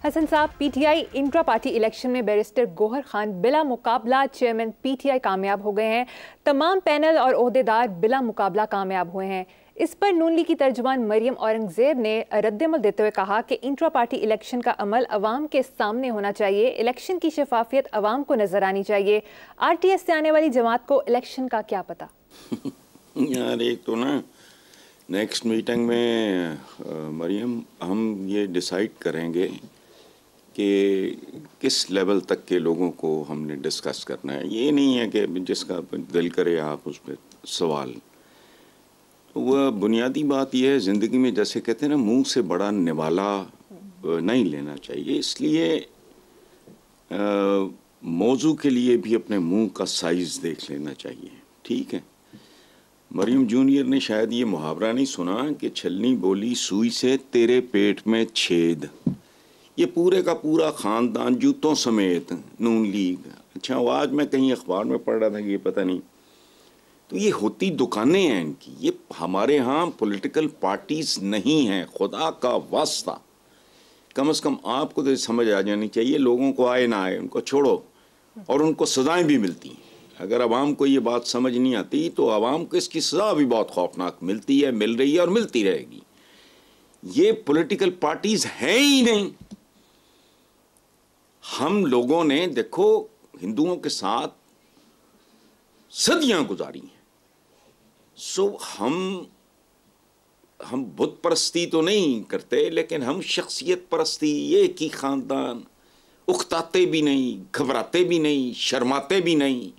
हसन साहब, PTI intra party election में barrister Gauhar Khan बिला मुकाबला चेयरमैन पीटीआई कामयाब हो गए हैं। तमाम पैनल और ओहदेदार बिला मुकाबला कामयाब हुए हैं। इस पर नून लीग की तर्जुमान मरियम औरंगजेब ने रद्दमल देते हुए कहा कि इंट्रा पार्टी इलेक्शन का अमल अवाम के सामने होना चाहिए, इलेक्शन की शफाफियत अवाम को नजर आनी चाहिए। आरटीएस से आने वाली जमात को इलेक्शन का क्या पता। यार एक तो ना नेक्स्ट मीटिंग में मरियम हम ये डिसाइड करेंगे कि किस लेवल तक के लोगों को हमने डिस्कस करना है। ये नहीं है कि जिसका दिल करे आप उस पर सवाल। वह बुनियादी बात यह है ज़िंदगी में, जैसे कहते हैं ना, मुंह से बड़ा निवाला नहीं लेना चाहिए। इसलिए मौजू के लिए भी अपने मुंह का साइज़ देख लेना चाहिए। ठीक है, मरियम जूनियर ने शायद ये मुहावरा नहीं सुना कि छलनी बोली सुई से तेरे पेट में छेद। ये पूरे का पूरा ख़ानदान जूतों समेत नून लीग। अच्छा, वो आज मैं कहीं अखबार में पढ़ रहा था कि ये पता नहीं, तो ये होती दुकानें हैं इनकी। ये हमारे यहाँ पॉलिटिकल पार्टीज़ नहीं हैं, खुदा का वास्ता। कम से कम आपको तो समझ आ जानी चाहिए, लोगों को आए ना आए उनको छोड़ो, और उनको सज़ाएँ भी मिलती हैं। अगर आवाम को ये बात समझ नहीं आती तो आवाम को इसकी सज़ा भी बहुत खौफनाक मिलती है, मिल रही है और मिलती रहेगी। ये पॉलिटिकल पार्टीज़ हैं ही नहीं। हम लोगों ने देखो हिंदुओं के साथ सदियां गुजारी हैं। सो हम बुत परस्ती तो नहीं करते, लेकिन हम शख्सियत परस्ती, ये की ख़ानदान, उकताते भी नहीं, घबराते भी नहीं, शर्माते भी नहीं,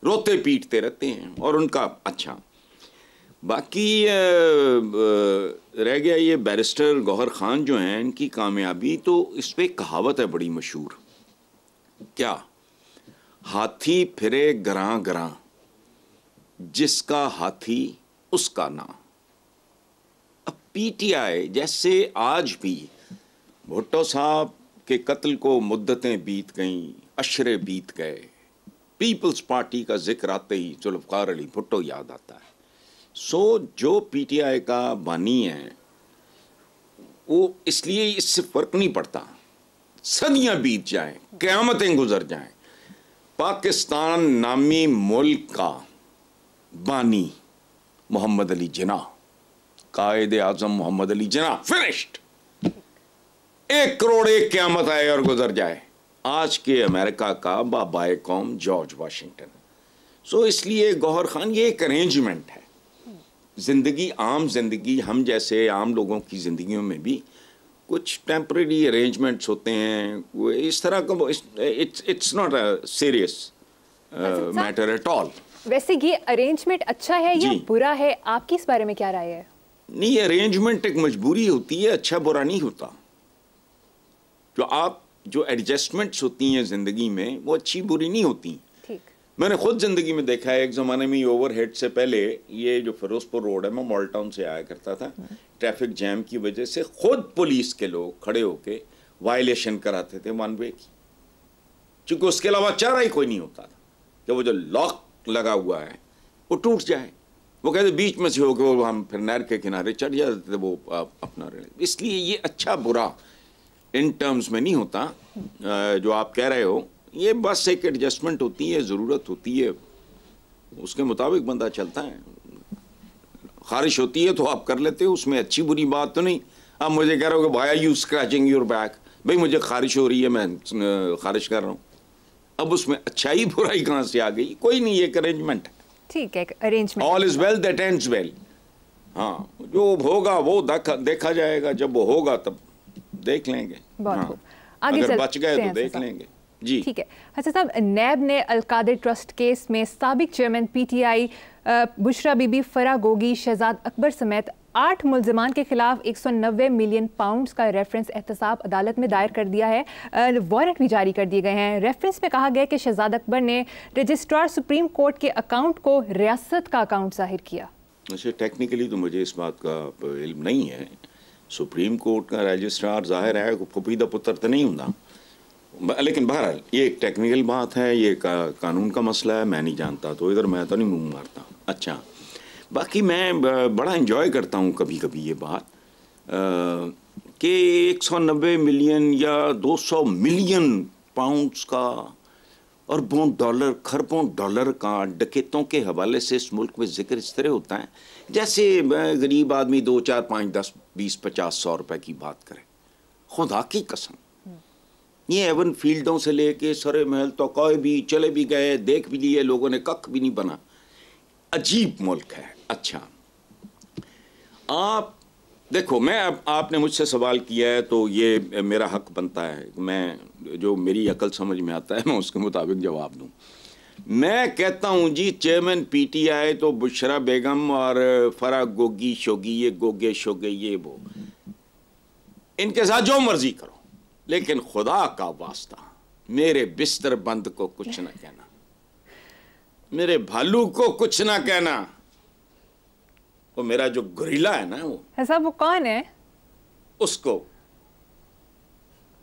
रोते पीटते रहते हैं। और उनका अच्छा बाकी रह गया ये बैरिस्टर गौहर खान जो हैं, इनकी कामयाबी तो इस पर कहावत है बड़ी मशहूर, क्या, हाथी फिरे गरां गरां, जिसका हाथी उसका नाम। अब पीटीआई जैसे आज भी भुट्टो साहब के कत्ल को मुद्दतें बीत गईं, अशरे बीत गए, पीपल्स पार्टी का जिक्र आते ही जुल्फ़िकार अली भुट्टो याद आता है। सो जो पीटीआई का बानी है वो, इसलिए इससे फ़र्क नहीं पड़ता सदियां बीत जाएं, क़यामतें गुजर जाएं, पाकिस्तान नामी मुल्क का बानी मोहम्मद अली जिन्ना, कायदे आज़म मोहम्मद अली जिन्ना, फिनिश्ड। 1 करोड़ एक क़यामत आए और गुजर जाए, आज के अमेरिका का बाबाए कौम जॉर्ज वाशिंगटन। सो इसलिए गौहर खान ये एक अरेंजमेंट है। ज़िंदगी, आम जिंदगी, हम जैसे आम लोगों की ज़िंदगियों में भी कुछ टेम्परेरी अरेंजमेंट्स होते हैं। वो इस तरह का, it's not a serious matter at all. वैसे ये अरेंजमेंट अच्छा है या बुरा है, आपकी इस बारे में क्या राय है? नहीं, अरेंजमेंट एक मजबूरी होती है, अच्छा बुरा नहीं होता। जो एडजस्टमेंट्स होती हैं ज़िंदगी में वो अच्छी बुरी नहीं होती। मैंने खुद ज़िंदगी में देखा है, एक ज़माने में ओवरहेड से पहले ये जो फिरोजपुर रोड है, मैं मॉल टाउन से आया करता था, ट्रैफिक जैम की वजह से खुद पुलिस के लोग खड़े होके वायलेशन कराते थे 1 वे की, क्योंकि उसके अलावा चारा ही कोई नहीं होता था कि वो जो लॉक लगा हुआ है वो टूट जाए। वो कहते बीच में से होकर वो हम फिर नहर के किनारे चढ़ जाते थे, वो अपना रहे। इसलिए ये अच्छा बुरा इन टर्म्स में नहीं होता जो आप कह रहे हो। ये बस एक एडजस्टमेंट होती है, ज़रूरत होती है, उसके मुताबिक बंदा चलता है। ख़ारिश होती है तो आप कर लेते हो, उसमें अच्छी बुरी बात तो नहीं। आप मुझे कह रहे हो कि why are you scratching your back, भाई मुझे ख़ारिश हो रही है, मैं ख़ारिश कर रहा हूँ। अब उसमें अच्छाई बुराई कहाँ से आ गई? कोई नहीं, एक अरेंजमेंट है। ठीक है, arrangement. All is well that ends well. हाँ, जो होगा वो देखा जाएगा, जब वो होगा तब देख लेंगे। हाँ, अगर बच गए तो देख लेंगे। जी ठीक है। हसन साहब, नैब ने अलकादिर ट्रस्ट केस में साबिक चेयरमैन पीटीआई बुशरा बीबी, फराह गोगी, शहजाद अकबर समेत 8 मुल्ज़िमान के खिलाफ 190 मिलियन पाउंड्स का रेफरेंस एहतसाब अदालत में दायर कर दिया है। वारंट भी जारी कर दिए गए हैं। रेफरेंस में कहा गया कि शहजाद अकबर ने रजिस्ट्रार सुप्रीम कोर्ट के अकाउंट को रियासत का अकाउंट जाहिर किया। अच्छा, टेक्निकली तो मुझे इस बात का इल्म नहीं है। सुप्रीम कोर्ट का रजिस्ट्रार जाहिर है फुफीदा पुत्र तो नहीं होता, लेकिन बहरहाल ये एक टेक्निकल बात है, ये कानून का मसला है, मैं नहीं जानता, तो इधर मैं तो नहीं मुंह मारता। अच्छा, बाकी मैं बड़ा एंजॉय करता हूँ कभी कभी ये बात कि 190 मिलियन या 200 मिलियन पाउंड्स का, अरबों डॉलर, खरबों डॉलर का डकैतों के हवाले से इस मुल्क में जिक्र इस तरह होता है जैसे गरीब आदमी 2, 4, 5, 10, 20, 50, 100 रुपए की बात करे। खुदा की कसम, ये एवन फील्डों से लेके सरे महल तो कोई भी चले भी गए, देख भी लिए लोगों ने, कख भी नहीं बना। अजीब मुल्क है। अच्छा, आप देखो, मैं अब आपने मुझसे सवाल किया है तो ये मेरा हक बनता है, मैं जो मेरी अकल समझ में आता है मैं उसके मुताबिक जवाब दूं। मैं कहता हूं जी, चेयरमैन पीटीआई तो बुशरा बेगम और फरा गोगी शोगी, ये गोगे शोगे, ये वो, इनके साथ जो मर्जी करो, लेकिन खुदा का वास्ता मेरे बिस्तर बंद को कुछ ना कहना, मेरे भालू को कुछ ना कहना। वो मेरा जो गुरिल्ला है ना, वो साहब वो कौन है? उसको,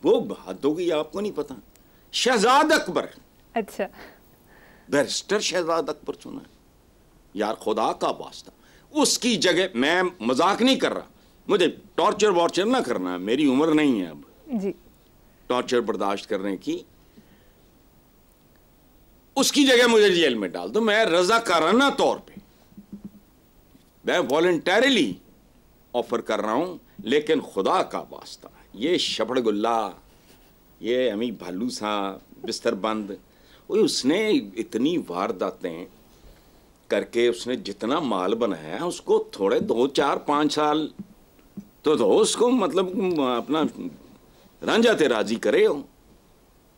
वो हद होगी, आपको नहीं पता, शहजाद अकबर। अच्छा, बैरिस्टर शहजाद अकबर सुना है? यार खुदा का वास्ता, उसकी जगह, मैं मजाक नहीं कर रहा, मुझे टॉर्चर वॉर्चर ना करना, मेरी उम्र नहीं है अब जी टॉर्चर बर्दाश्त करने की। उसकी जगह मुझे जेल में डाल दो, मैं रजाकाराना तौर पे, मैं वॉलंटरीली ऑफर कर रहा हूं, लेकिन खुदा का वास्ता ये शबड़ गुल्ला, ये अमी भालू सा बिस्तर बंद, वो उसने इतनी वारदातें करके उसने जितना माल बनाया, उसको थोड़े 2, 4, 5 साल तो दो उसको, मतलब अपना रांझा ते राजी करे हो,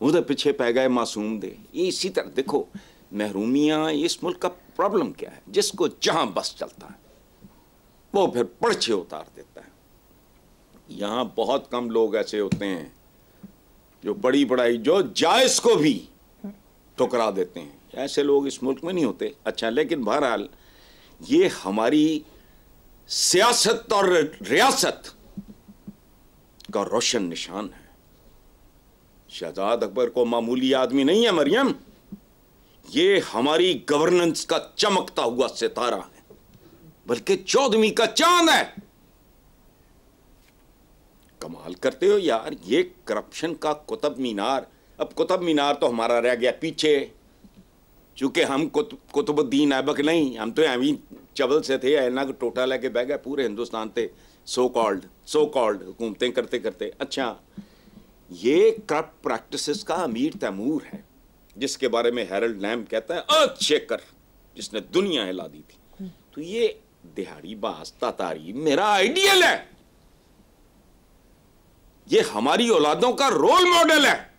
उधर पीछे पै गए मासूम दे। ये इसी तरह देखो, महरूमियाँ, इस मुल्क का प्रॉब्लम क्या है, जिसको जहां बस चलता है वो फिर पर्चे उतार देता है। यहां बहुत कम लोग ऐसे होते हैं जो बड़ी बड़ाई, जो जायज को भी ठुकरा देते हैं, ऐसे लोग इस मुल्क में नहीं होते। अच्छा, लेकिन बहरहाल ये हमारी सियासत और रियासत का रोशन निशान है। शहजाद अकबर को मामूली आदमी नहीं है मरियम, ये हमारी गवर्नेंस का चमकता हुआ सितारा है, बल्कि 14वीं का चांद है। कमाल करते हो यार, ये करप्शन का कुतुब मीनार, अब कुतुब मीनार तो हमारा रह गया पीछे, चूंकि हम कुतुबुद्दीन ऐबक नहीं, हम तो अभी चबल से थे, ऐना को टोटा लेके बह गए, पूरे हिंदुस्तान थे सो कॉल्ड हुकूमतें करते करते। अच्छा, ये करप्ट प्रैक्टिसेस का अमीर तैमूर है, जिसके बारे में हैरल्ड लैम कहता है अर्थ शेकर, जिसने दुनिया हिला दी थी। तो ये दिहाड़ी बाज तातारी मेरा आइडियल है, ये हमारी औलादों का रोल मॉडल है,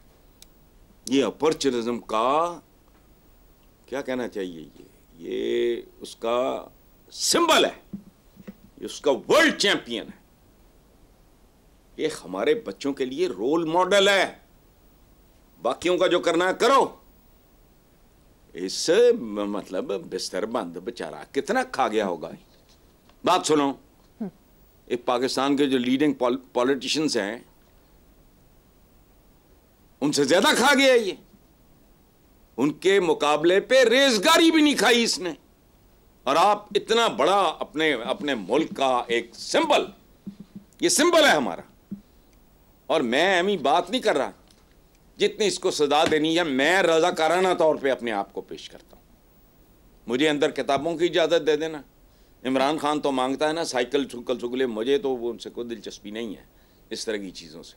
ये अपॉर्चुनिज्म का क्या कहना चाहिए, ये उसका सिंबल है, ये उसका वर्ल्ड चैंपियन है, ये हमारे बच्चों के लिए रोल मॉडल है। बाकियों का जो करना है करो, इस मतलब बिस्तर बंद बेचारा कितना खा गया होगा। बात सुनो, एक पाकिस्तान के जो लीडिंग पॉलिटिशियंस हैं, उनसे ज्यादा खा गया ये, उनके मुकाबले पे रेजगारी भी नहीं खाई इसने। और आप इतना बड़ा अपने मुल्क का एक सिंबल, ये सिंबल है हमारा, और मैं अमी बात नहीं कर रहा, जितनी इसको सजा देनी है मैं रजाकाराना तौर पे अपने आप को पेश करता हूं। मुझे अंदर किताबों की इजाजत दे देना। इमरान खान तो मांगता है ना साइकिल चुगले, मुझे तो वो उनसे कोई दिलचस्पी नहीं है इस तरह की चीज़ों से।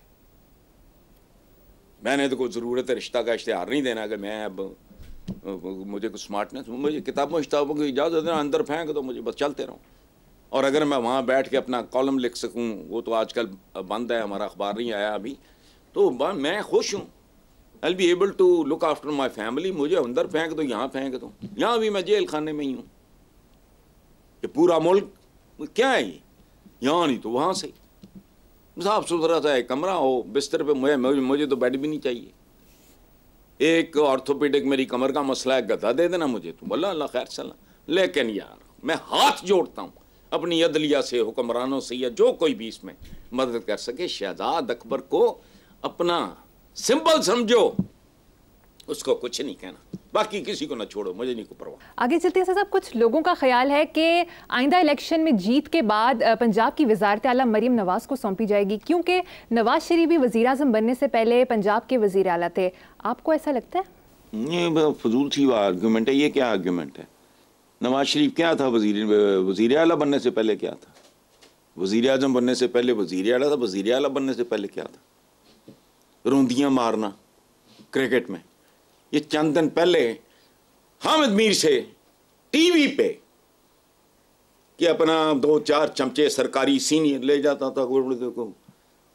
मैंने तो कोई ज़रूरत है रिश्ता का इश्तेहार नहीं देना, अगर मैं अब मुझे कुछ स्मार्टनेस, मुझे किताबों की इजाज़त देना, अंदर फेंक दो, मुझे बस चलते रहूँ। और अगर मैं वहाँ बैठ के अपना कॉलम लिख सकूँ, वो तो आजकल बंद है, हमारा अखबार नहीं आया अभी, तो मैं खुश हूँ। I be able to look after my family. मुझे अंदर फेंक दो, यहाँ फेंक दो, यहाँ भी मैं जेल खाने में ही हूँ। ये पूरा मुल्क क्या है ये, यहाँ नहीं तो वहाँ से साफ सुथरा सा एक कमरा हो, बिस्तर पे मुझे तो बेड भी नहीं चाहिए। एक ऑर्थोपेडिक मेरी कमर का मसला है, गधा दे देना मुझे तो, बोला अल्लाह खैर सला। लेकिन यार मैं हाथ जोड़ता हूँ अपनी अदलिया से, हुक्मरानों से, या जो कोई भी इसमें मदद कर सके, शहजाद अकबर को अपना सिंबल समझो, उसको कुछ नहीं कहना, बाकी किसी को ना छोड़ो, मुझे नहीं को परवाह। आगे चलते हैं साहब, कुछ लोगों का ख्याल है कि आइंदा इलेक्शन में जीत के बाद पंजाब की वज़ारत आला मरीम नवाज को सौंपी जाएगी, क्योंकि नवाज शरीफ भी वज़ीर आज़म बनने से पहले पंजाब के वज़ीर आला थे। आपको ऐसा लगता है? ये फजूल सी आर्ग्यूमेंट है। ये क्या आर्ग्यूमेंट है? नवाज शरीफ क्या था? वज़ीर आला बनने से पहले क्या था? वज़ीर आज़म बनने से पहले वज़ीर आला था, वज़ीर आला बनने से पहले क्या था? रोंदियाँ मारना क्रिकेट में। ये चंद दिन पहले हामिद मीर से टीवी पे कि अपना 2-4 चमचे सरकारी सीनियर ले जाता था,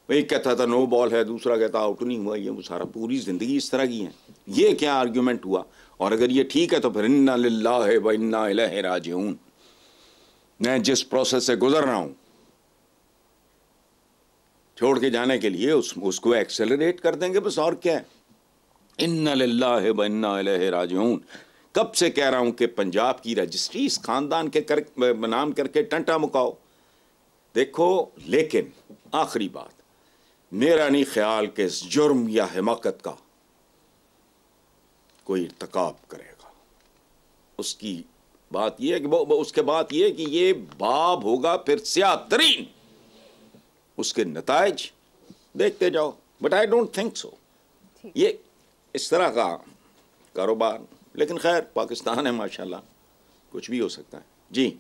एक कहता था नो बॉल है, दूसरा कहता आउट नहीं हुआ। ये वो सारा पूरी ज़िंदगी इस तरह की है। ये क्या आर्ग्यूमेंट हुआ? और अगर ये ठीक है तो फिर इन्ना लिल्लाहि व इन्ना इलैहि राजिऊन। मैं जिस प्रोसेस से गुजर रहा हूँ छोड़ के जाने के लिए उसको एक्सेलरेट कर देंगे बस, और क्या है। इन्ना लिल्लाहि व इन्ना इलैहि राजिऊन। कब से कह रहा हूं कि पंजाब की रजिस्ट्री इस खानदान के नाम करके टंटा मुकाओ। देखो, लेकिन आखिरी बात, मेरा नहीं ख्याल कि इस जुर्म या हिमाकत का कोई इर्तिकाब करेगा। उसकी बात यह है कि उसके बाद यह कि ये बाब होगा फिर स्याह तरीन, उसके नताइज देखते जाओ। But I don't think so ये इस तरह का कारोबार। लेकिन खैर, पाकिस्तान है माशाल्लाह, कुछ भी हो सकता है। जी।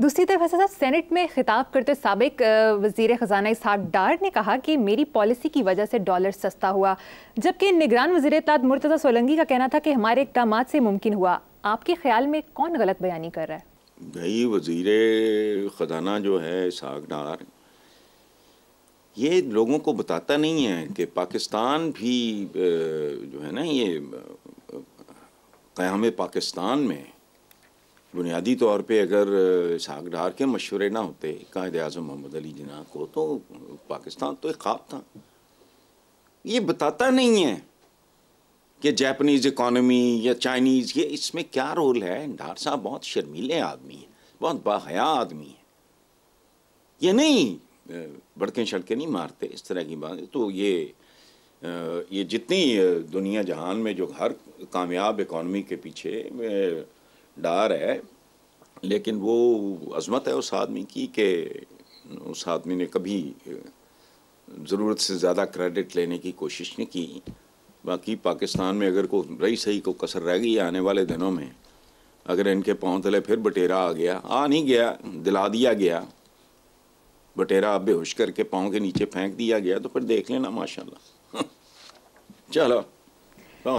दूसरी तरफ हसन साहब, सेनेट में खिताब करते साबिक वज़ीर ख़ज़ाना इसहाक डार ने कहा कि मेरी पॉलिसी की वजह से डॉलर सस्ता हुआ, जबकि निगरान वज़ीर इत्तलात मुर्तज़ा सोलंकी का कहना था कि हमारे इक़दामात से मुमकिन हुआ। आपके ख्याल में कौन गलत बयानी कर रहा है? भाई, वज़ीर ख़ज़ाना जो है इसहाक डार, ये लोगों को बताता नहीं है कि पाकिस्तान भी जो है ना, ये क़याम पाकिस्तान में बुनियादी तौर पे अगर इसहाक डार के मशवरे ना होते कायद-ए-आज़म मोहम्मद अली जिन्ना को, तो पाकिस्तान तो एक ख्वाब था। ये बताता नहीं है कि जापानीज़ इकॉनमी या चाइनीज़, ये इसमें क्या रोल है। डार साहब बहुत शर्मीले आदमी हैं, बहुत बाहया आदमी हैं। ये नहीं बड़के शड़के नहीं मारते, इस तरह की बात। तो ये जितनी दुनिया जहान में जो हर कामयाब इकॉनमी के पीछे डार है, लेकिन वो अज़मत है उस आदमी की कि उस आदमी ने कभी ज़रूरत से ज़्यादा क्रेडिट लेने की कोशिश नहीं की। बाकी पाकिस्तान में अगर कोई रही सही को कसर रह गई आने वाले दिनों में, अगर इनके पाँव तले फिर बटेरा आ गया, आ नहीं गया, दिला दिया गया, बटेरा बेहोश करके पाँव के नीचे फेंक दिया गया, तो फिर देख लेना माशाल्लाह। चलो।